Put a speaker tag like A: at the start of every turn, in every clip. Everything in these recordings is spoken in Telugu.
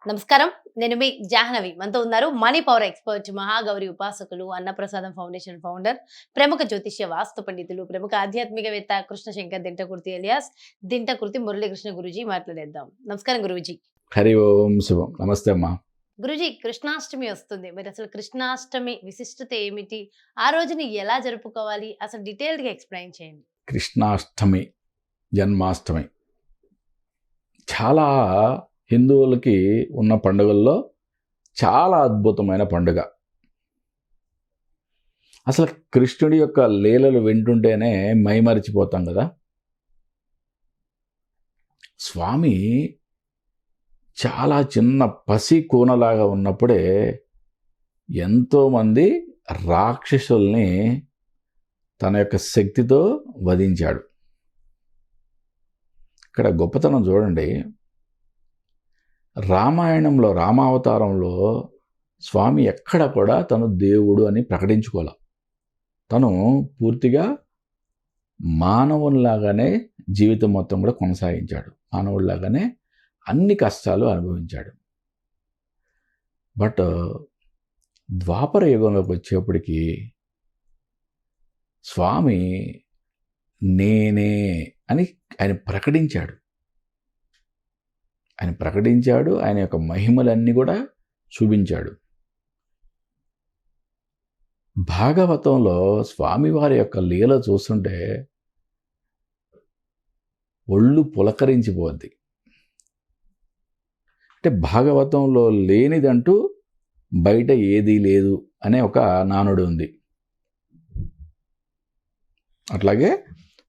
A: నమస్కారం. నేను మీ జాహ్నవి. మనతో ఉన్నారు మనీ పవర్ ఎక్స్‌పర్ట్, మహాగౌరి ఉపాసకులు, అన్నప్రసాదం ఫౌండేషన్ ఫౌండర్, ప్రముఖ జ్యోతిష్య వాస్తు పండితులు, ప్రముఖ ఆధ్యాత్మికవేత్త కృష్ణ శంకర్ దింటకుర్తి ఎలియాస్ దింటకుర్తి మురళీ కృష్ణ గురూజీ మాట్లాడేద్దాం. నమస్కారం గురూజీ.
B: హరి ఓం శుభం. నమస్తే అమ్మా.
A: గురూజీ, కృష్ణాష్టమి వస్తుంది. మరి అసలు కృష్ణాష్టమి విశిష్టత ఏమిటి? ఆ రోజుని ఎలా జరుపుకోవాలి? అసలు డీటెయిల్డ్‌గా ఎక్స్‌ప్లెయిన్ చేయండి.
B: కృష్ణాష్టమి, జన్మాష్టమి చాలా హిందువులకి ఉన్న పండుగల్లో చాలా అద్భుతమైన పండుగ. అసలు కృష్ణుడి యొక్క లీలలు వింటుంటేనే మైమరిచిపోతాం కదా. స్వామి చాలా చిన్న పసి కూనలాగా ఉన్నప్పుడే ఎంతోమంది రాక్షసుల్ని తన యొక్క శక్తితో వధించాడు. ఇక్కడ గొప్పతనం చూడండి. రామాయణంలో, రామావతారంలో స్వామి ఎక్కడ కూడా తను దేవుడు అని ప్రకటించుకోలే. తను పూర్తిగా మానవునిలాగానే జీవితం మొత్తం కూడా కొనసాగించాడు. మానవుడిలాగానే అన్ని కష్టాలు అనుభవించాడు. బట్ ద్వాపర యుగంలోకి వచ్చేప్పటికి స్వామి నేనే అని ఆయన ప్రకటించాడు. ఆయన యొక్క మహిమలన్నీ కూడా చూపించాడు. భాగవతంలో స్వామివారి యొక్క లీల చూస్తుంటే ఒళ్ళు పులకరించిపోద్ది. అంటే భాగవతంలో లేనిదంటూ బయట ఏదీ లేదు అనే ఒక నానుడు ఉంది. అట్లాగే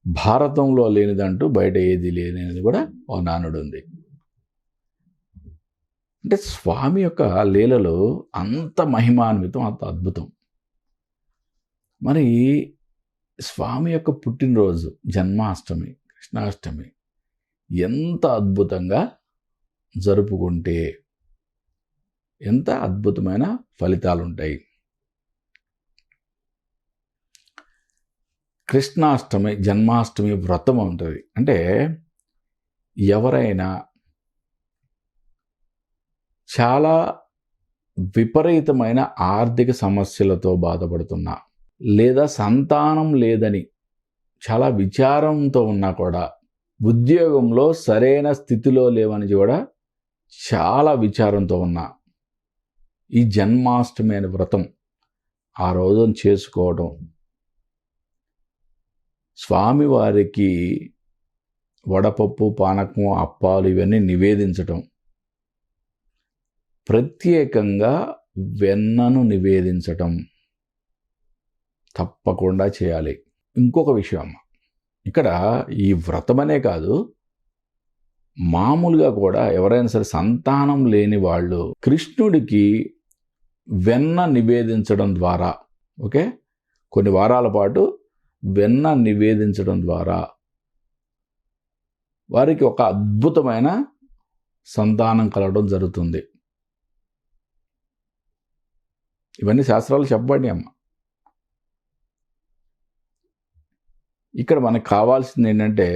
B: భారతంలో లేనిదంటూ బయట ఏది లేనిది కూడా ఒక నానుడు ఉంది. అంటే స్వామి యొక్క లీలలు అంత మహిమాన్వితం, అంత అద్భుతం. మరి స్వామి యొక్క పుట్టినరోజు జన్మాష్టమి, కృష్ణాష్టమి ఎంత అద్భుతంగా జరుపుకుంటే ఎంత అద్భుతమైన ఫలితాలు ఉంటాయి. కృష్ణాష్టమి, జన్మాష్టమి వ్రతం ఉంటుంది. అంటే ఎవరైనా చాలా విపరీతమైన ఆర్థిక సమస్యలతో బాధపడుతున్నా, లేదా సంతానం లేదని చాలా విచారంతో ఉన్నా కూడా, ఉద్యోగంలో సరైన స్థితిలో లేవని కూడా చాలా విచారంతో ఉన్నా, ఈ జన్మాష్టమి అనే వ్రతం ఆ రోజున చేసుకోవడం, స్వామివారికి వడపప్పు, పానకం, అప్పాలు ఇవన్నీ నివేదించటం, ప్రత్యేకంగా వెన్నను నివేదించటం తప్పకుండా చేయాలి. ఇంకొక విషయం, ఇక్కడ ఈ వ్రతమనే కాదు, మామూలుగా కూడా ఎవరైనా సరే సంతానం లేని వాళ్ళు కృష్ణుడికి వెన్న నివేదించడం ద్వారా, ఓకే, కొన్ని వారాల పాటు వెన్న నివేదించడం ద్వారా వారికి ఒక అద్భుతమైన సంతానం కలగడం జరుగుతుంది. ఇవన్నీ శాస్త్రాలు చెప్పండి అమ్మ. ఇక్కడ మనకు కావాల్సింది ఏంటంటే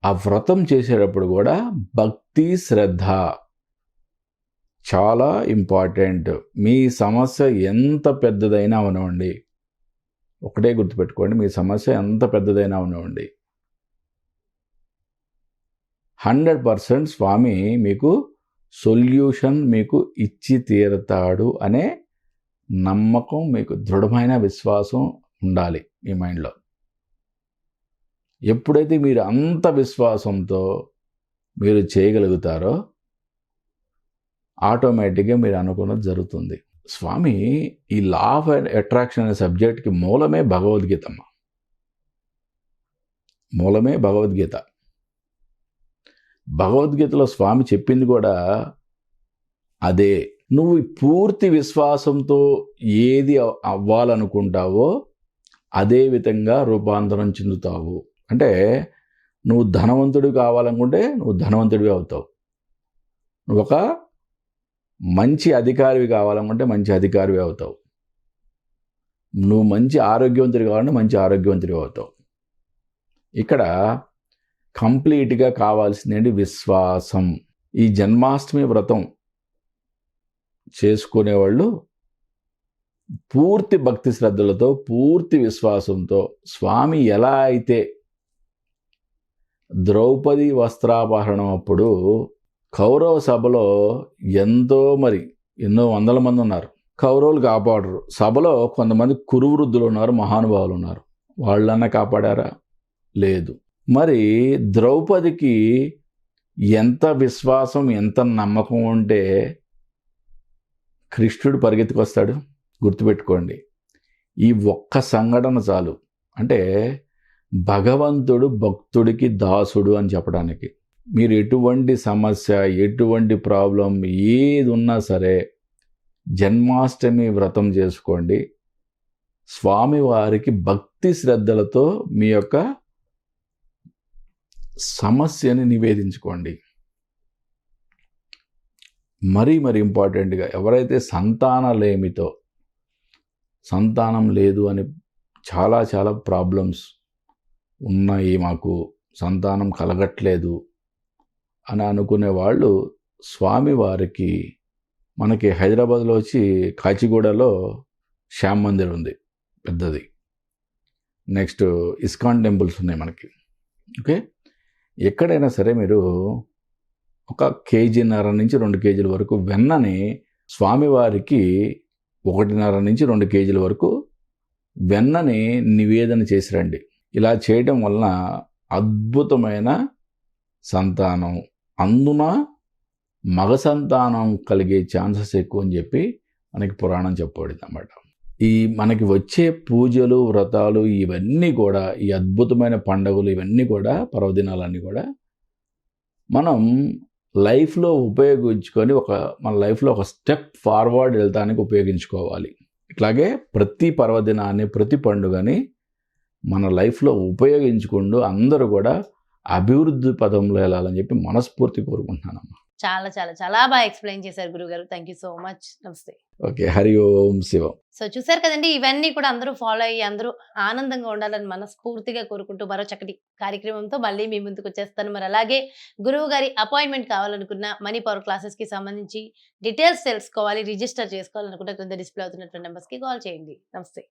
B: ఆ వ్రతం చేసేటప్పుడు కూడా భక్తి, శ్రద్ధ చాలా ఇంపార్టెంట్. మీ సమస్య ఎంత పెద్దదైనా అవనివ్వండి, ఒకటే గుర్తుపెట్టుకోండి, మీ సమస్య ఎంత పెద్దదైనా అవనివ్వండి, 100% స్వామి మీకు సొల్యూషన్ మీకు ఇచ్చి తీరుతాడు అనే నమ్మకం, మీకు దృఢమైన విశ్వాసం ఉండాలి మీ మైండ్లో. ఎప్పుడైతే మీరు అంత విశ్వాసంతో మీరు చేయగలుగుతారో ఆటోమేటిక్గా మీరు అనుకున్నది జరుగుతుంది. స్వామి ఈ లా ఆఫ్ అట్రాక్షన్ అనే సబ్జెక్ట్కి మూలమే భగవద్గీత అమ్మ. మూలమే భగవద్గీత. భగవద్గీతలో స్వామి చెప్పింది కూడా అదే. నువ్వు పూర్తి విశ్వాసంతో ఏది అవ్వాలనుకుంటావో అదే విధంగా రూపాంతరం చెందుతావు. అంటే నువ్వు ధనవంతుడు కావాలనుకుంటే నువ్వు ధనవంతుడివి అవుతావు. నువ్వు ఒక మంచి అధికారివి కావాలనుకుంటే మంచి అధికారివి అవుతావు. నువ్వు మంచి ఆరోగ్యవంతుడు కావాలంటే మంచి ఆరోగ్యవంతుడివి అవుతావు. ఇక్కడ కంప్లీట్గా కావాల్సింది విశ్వాసం. ఈ జన్మాష్టమి వ్రతం చేసుకునేవాళ్ళు పూర్తి భక్తి శ్రద్ధలతో, పూర్తి విశ్వాసంతో స్వామి ఎలా అయితే ద్రౌపది వస్త్రాపహరణం అప్పుడు కౌరవ సభలో ఎన్నో వందల మంది ఉన్నారు. కౌరవులు కాపాడరు. సభలో కొంతమంది కురువృద్ధులు ఉన్నారు, మహానుభావులు ఉన్నారు. వాళ్ళన్నా కాపాడారా? లేదు. మరి ద్రౌపదికి ఎంత విశ్వాసం, ఎంత నమ్మకం ఉంటే కృష్ణుడు పరిగెత్తుకొస్తాడు? గుర్తుపెట్టుకోండి. ఈ ఒక్క సంఘటన చాలు. అంటే భగవంతుడు భక్తుడికి దాసుడు అని చెప్పడానికి. మీరు ఎటువంటి సమస్య, ఎటువంటి ప్రాబ్లం ఏది ఉన్నా సరే జన్మాష్టమి వ్రతం చేసుకోండి. స్వామివారికి భక్తి శ్రద్ధలతో మీ యొక్క సమస్యని నివేదించుకోండి. మరీ ఇంపార్టెంట్గా ఎవరైతే సంతానం లేదు అని చాలా ప్రాబ్లమ్స్ ఉన్నాయి, మాకు సంతానం కలగట్లేదు అని అనుకునే వాళ్ళు స్వామివారికి మనకి హైదరాబాద్లో వచ్చి కాచిగూడలో శ్యామ్ మందిర్ ఉంది పెద్దది. నెక్స్ట్ ఇస్కాన్ టెంపుల్స్ ఉన్నాయి మనకి. ఓకే, ఎక్కడైనా సరే మీరు 1.5 కేజీన్నర నుంచి 2 కేజీల వరకు వెన్నని స్వామివారికి 1.5 నుంచి 2 కేజీల వరకు వెన్నని నివేదన చేసి రండి. ఇలా చేయడం వలన అద్భుతమైన సంతానం, అందున మగ సంతానం కలిగే ఛాన్సెస్ ఎక్కువ అని చెప్పి మనకి పురాణం చెప్పబడింది అన్నమాట. ఈ మనకి వచ్చే పూజలు, వ్రతాలు ఇవన్నీ కూడా, ఈ అద్భుతమైన పండుగలు ఇవన్నీ కూడా, పర్వదినాలన్నీ కూడా మనం లైఫ్లో ఉపయోగించుకొని మన లైఫ్లో ఒక స్టెప్ ఫార్వర్డ్ వెళ్తానికి ఉపయోగించుకోవాలి. ఇట్లాగే ప్రతి పర్వదినాన్ని, ప్రతి పండుగని మన లైఫ్లో ఉపయోగించుకుంటూ అందరూ కూడా అభివృద్ధి పదంలో వెళ్ళాలని చెప్పి మనస్ఫూర్తి కోరుకుంటున్నానమ్మా.
A: చాలా బాగా ఎక్స్ప్లెయిన్ చేశారు గురుగారు. Thank you so much. నమస్తే.
B: ఓకే, హరి ఓం శివం.
A: సో చూసారు కదండి, ఇవన్నీ కూడా అందరూ ఫాలో అయ్యి అందరూ ఆనందంగా ఉండాలని మనస్ఫూర్తిగా కోరుకుంటూ మరో చక్కటి కార్యక్రమంతో మళ్ళీ మీ ముందుకు వచ్చేస్తాను. మరి అలాగే గురువు గారి అపాయింట్మెంట్ కావాలనుకున్న, మనీ పవర్ క్లాసెస్ కి సంబంధించి డీటెయిల్స్ తెలుసుకోవాలి, రిజిస్టర్ చేసుకోవాలనుకుంటే కింద డిస్ప్లే అవుతున్నటువంటి నెంబర్స్ కి కాల్ చేయండి. నమస్తే.